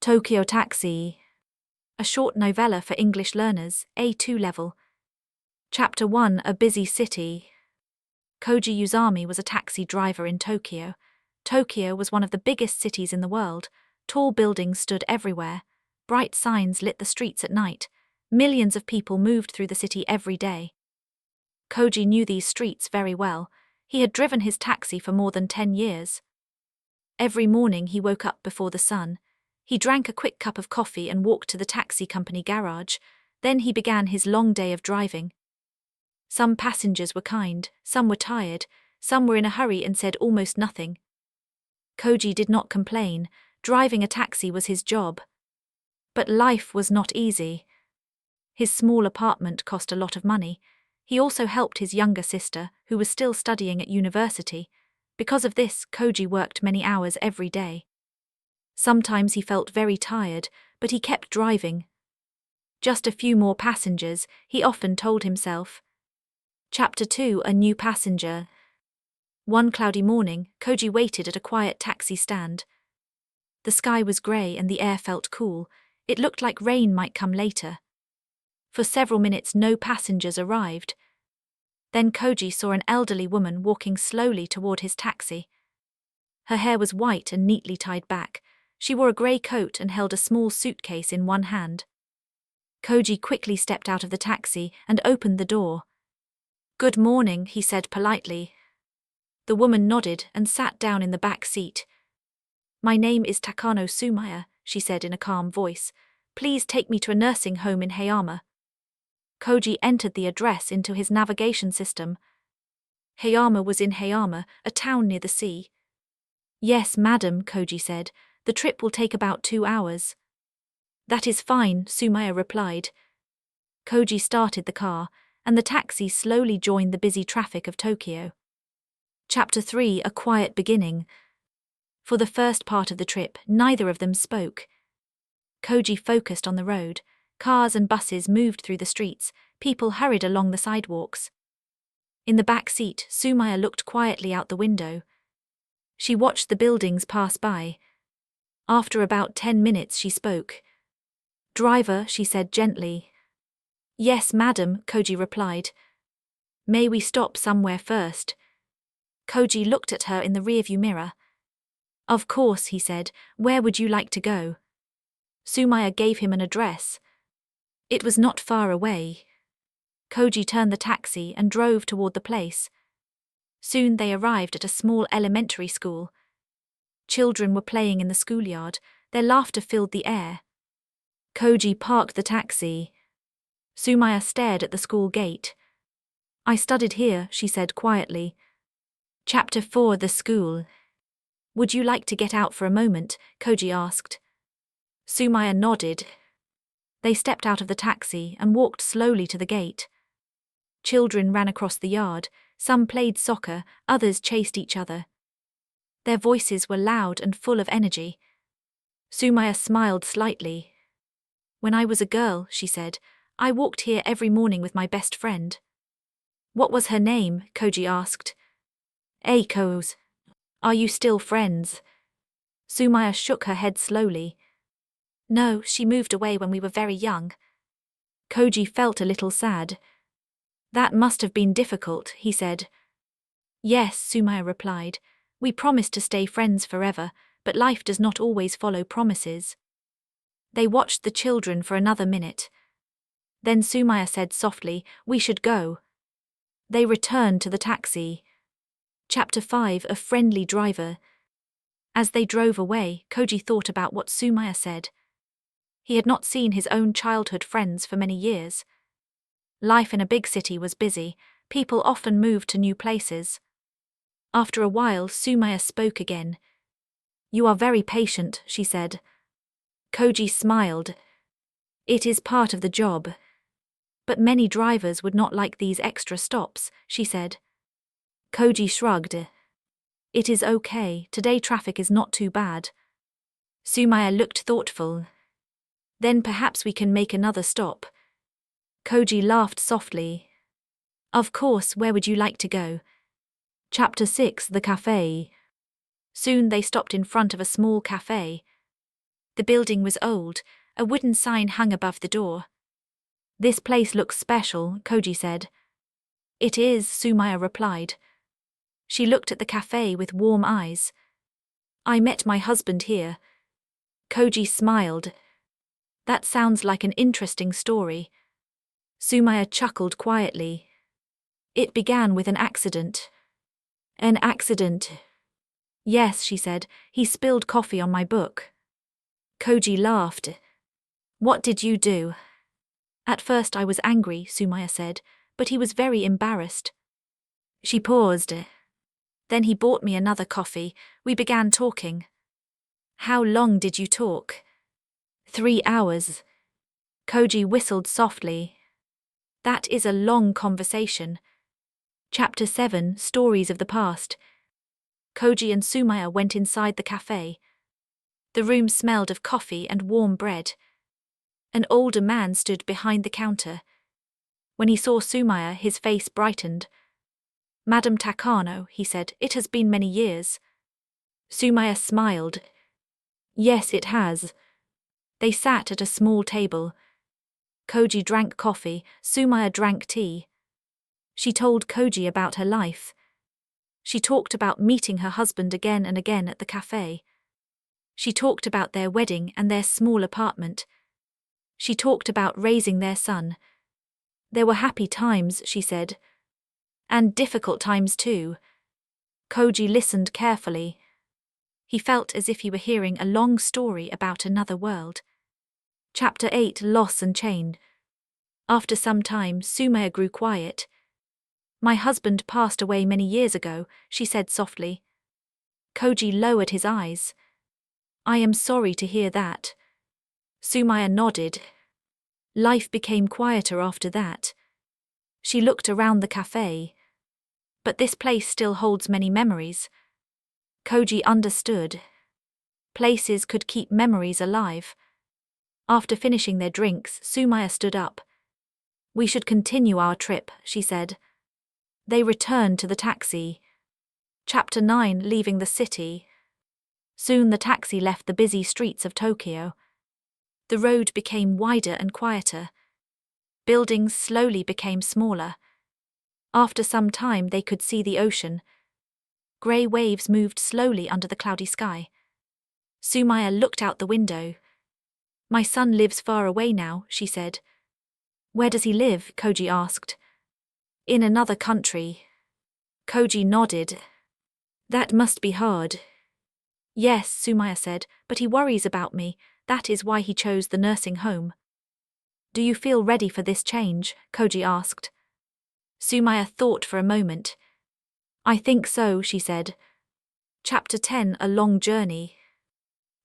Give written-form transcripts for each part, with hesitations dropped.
Tokyo Taxi, a short novella for English learners, A2 level. Chapter 1, A Busy City. Koji Uzami was a taxi driver in Tokyo. Tokyo was one of the biggest cities in the world. Tall buildings stood everywhere. Bright signs lit the streets at night. Millions of people moved through the city every day. Koji knew these streets very well. He had driven his taxi for more than 10 years. Every morning he woke up before the sun. He drank a quick cup of coffee and walked to the taxi company garage. Then he began his long day of driving. Some passengers were kind, some were tired, some were in a hurry and said almost nothing. Koji did not complain. Driving a taxi was his job. But life was not easy. His small apartment cost a lot of money. He also helped his younger sister, who was still studying at university. Because of this, Koji worked many hours every day. Sometimes he felt very tired, but he kept driving. Just a few more passengers, he often told himself. Chapter 2, A New Passenger. One cloudy morning, Koji waited at a quiet taxi stand. The sky was grey and the air felt cool. It looked like rain might come later. For several minutes no passengers arrived. Then Koji saw an elderly woman walking slowly toward his taxi. Her hair was white and neatly tied back. She wore a grey coat and held a small suitcase in one hand. Koji quickly stepped out of the taxi and opened the door. "Good morning," he said politely. The woman nodded and sat down in the back seat. "My name is Takano Sumaya," she said in a calm voice. "Please take me to a nursing home in Hayama." Koji entered the address into his navigation system. Hayama was in Hayama, a town near the sea. "Yes, madam," Koji said. "The trip will take about 2 hours." "That is fine," Sumaya replied. Koji started the car, and the taxi slowly joined the busy traffic of Tokyo. Chapter 3, A Quiet Beginning. For the first part of the trip, neither of them spoke. Koji focused on the road. Cars and buses moved through the streets. People hurried along the sidewalks. In the back seat, Sumaya looked quietly out the window. She watched the buildings pass by. After about 10 minutes she spoke. "Driver," she said gently. "Yes, madam," Koji replied. "May we stop somewhere first?" Koji looked at her in the rearview mirror. "Of course," he said. "Where would you like to go?" Sumaya gave him an address. It was not far away. Koji turned the taxi and drove toward the place. Soon they arrived at a small elementary school. Children were playing in the schoolyard. Their laughter filled the air. Koji parked the taxi. Sumaya stared at the school gate. "I studied here," she said quietly. Chapter 4, The School. "Would you like to get out for a moment?" Koji asked. Sumaya nodded. They stepped out of the taxi and walked slowly to the gate. Children ran across the yard. Some played soccer, others chased each other. Their voices were loud and full of energy. Sumaya smiled slightly. "When I was a girl," she said, "I walked here every morning with my best friend." "What was her name?" Koji asked. "Eiko's. Are you still friends?" Sumaya shook her head slowly. "No, she moved away when we were very young." Koji felt a little sad. "That must have been difficult," he said. "Yes," Sumaya replied. "We promised to stay friends forever, but life does not always follow promises." They watched the children for another minute. Then Sumaya said softly, "We should go." They returned to the taxi. Chapter 5, A Friendly Driver. As they drove away, Koji thought about what Sumaya said. He had not seen his own childhood friends for many years. Life in a big city was busy. People often moved to new places. After a while, Sumaya spoke again. "You are very patient," she said. Koji smiled. "It is part of the job." "But many drivers would not like these extra stops," she said. Koji shrugged. "It is okay, today traffic is not too bad." Sumaya looked thoughtful. "Then perhaps we can make another stop." Koji laughed softly. "Of course, where would you like to go?" Chapter 6, The Cafe. Soon they stopped in front of a small cafe. The building was old, a wooden sign hung above the door. "This place looks special," Koji said. "It is," Sumaya replied. She looked at the cafe with warm eyes. "I met my husband here." Koji smiled. "That sounds like an interesting story." Sumaya chuckled quietly. "It began with an accident." "An accident?" "Yes," she said. "He spilled coffee on my book." Koji laughed. "What did you do?" "At first I was angry," Sumaya said, "but he was very embarrassed." She paused. "Then he bought me another coffee. We began talking." "How long did you talk?" 3 hours. Koji whistled softly. "That is a long conversation." Chapter 7, Stories of the Past. Koji and Sumaya went inside the cafe. The room smelled of coffee and warm bread. An older man stood behind the counter. When he saw Sumaya, his face brightened. "Madam Takano," he said, "it has been many years." Sumaya smiled. "Yes, it has." They sat at a small table. Koji drank coffee, Sumaya drank tea. She told Koji about her life. She talked about meeting her husband again and again at the cafe. She talked about their wedding and their small apartment. She talked about raising their son. There were happy times, she said. And difficult times too. Koji listened carefully. He felt as if he were hearing a long story about another world. Chapter 8, Loss and Change. After some time, Sumaya grew quiet. "My husband passed away many years ago," she said softly. Koji lowered his eyes. "I am sorry to hear that." Sumaya nodded. Life became quieter after that. She looked around the cafe. "But this place still holds many memories." Koji understood. Places could keep memories alive. After finishing their drinks, Sumaya stood up. "We should continue our trip," she said. They returned to the taxi. Chapter 9, Leaving the City. Soon the taxi left the busy streets of Tokyo. The road became wider and quieter. Buildings slowly became smaller. After some time they could see the ocean. Grey waves moved slowly under the cloudy sky. Sumaya looked out the window. "My son lives far away now," she said. "Where does he live?" Koji asked. "In another country." Koji nodded. "That must be hard." "Yes," Sumaya said, "but he worries about me. That is why he chose the nursing home." "Do you feel ready for this change?" Koji asked. Sumaya thought for a moment. "I think so," she said. Chapter 10, A Long Journey.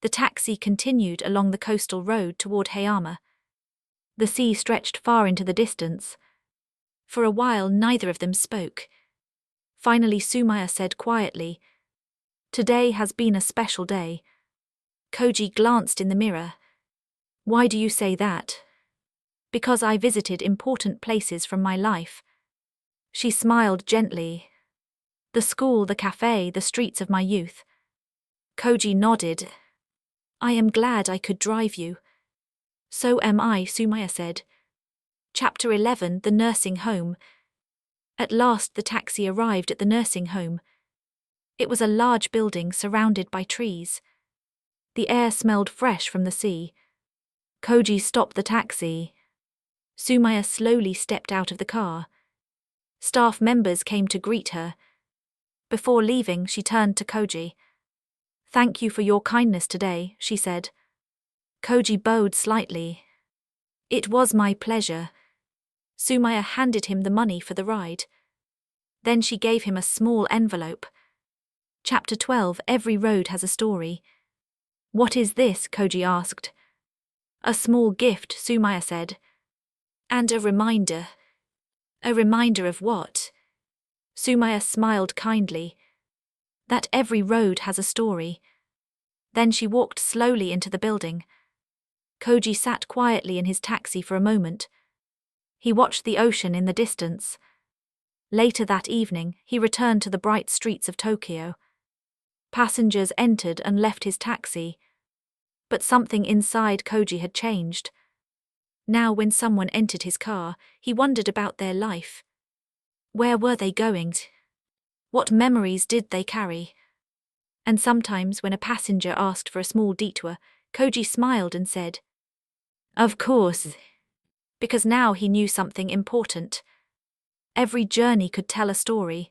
The taxi continued along the coastal road toward Hayama. The sea stretched far into the distance. For a while neither of them spoke. Finally Sumaya said quietly, "Today has been a special day." Koji glanced in the mirror. "Why do you say that?" "Because I visited important places from my life." She smiled gently. "The school, the cafe, the streets of my youth." Koji nodded. "I am glad I could drive you." "So am I," Sumaya said. Chapter 11, The Nursing Home. At last the taxi arrived at the nursing home. It was a large building surrounded by trees. The air smelled fresh from the sea. Koji stopped the taxi. Sumaya slowly stepped out of the car. Staff members came to greet her. Before leaving, she turned to Koji. "Thank you for your kindness today," she said. Koji bowed slightly. "It was my pleasure." Sumaya handed him the money for the ride. Then she gave him a small envelope. Chapter 12, Every Road Has a Story. "What is this?" Koji asked. "A small gift," Sumaya said. "And a reminder." "A reminder of what?" Sumaya smiled kindly. "That every road has a story." Then she walked slowly into the building. Koji sat quietly in his taxi for a moment. He watched the ocean in the distance. Later that evening, he returned to the bright streets of Tokyo. Passengers entered and left his taxi. But something inside Koji had changed. Now when someone entered his car, he wondered about their life. Where were they going? What memories did they carry? And sometimes when a passenger asked for a small detour, Koji smiled and said, "Of course," because now he knew something important. Every journey could tell a story,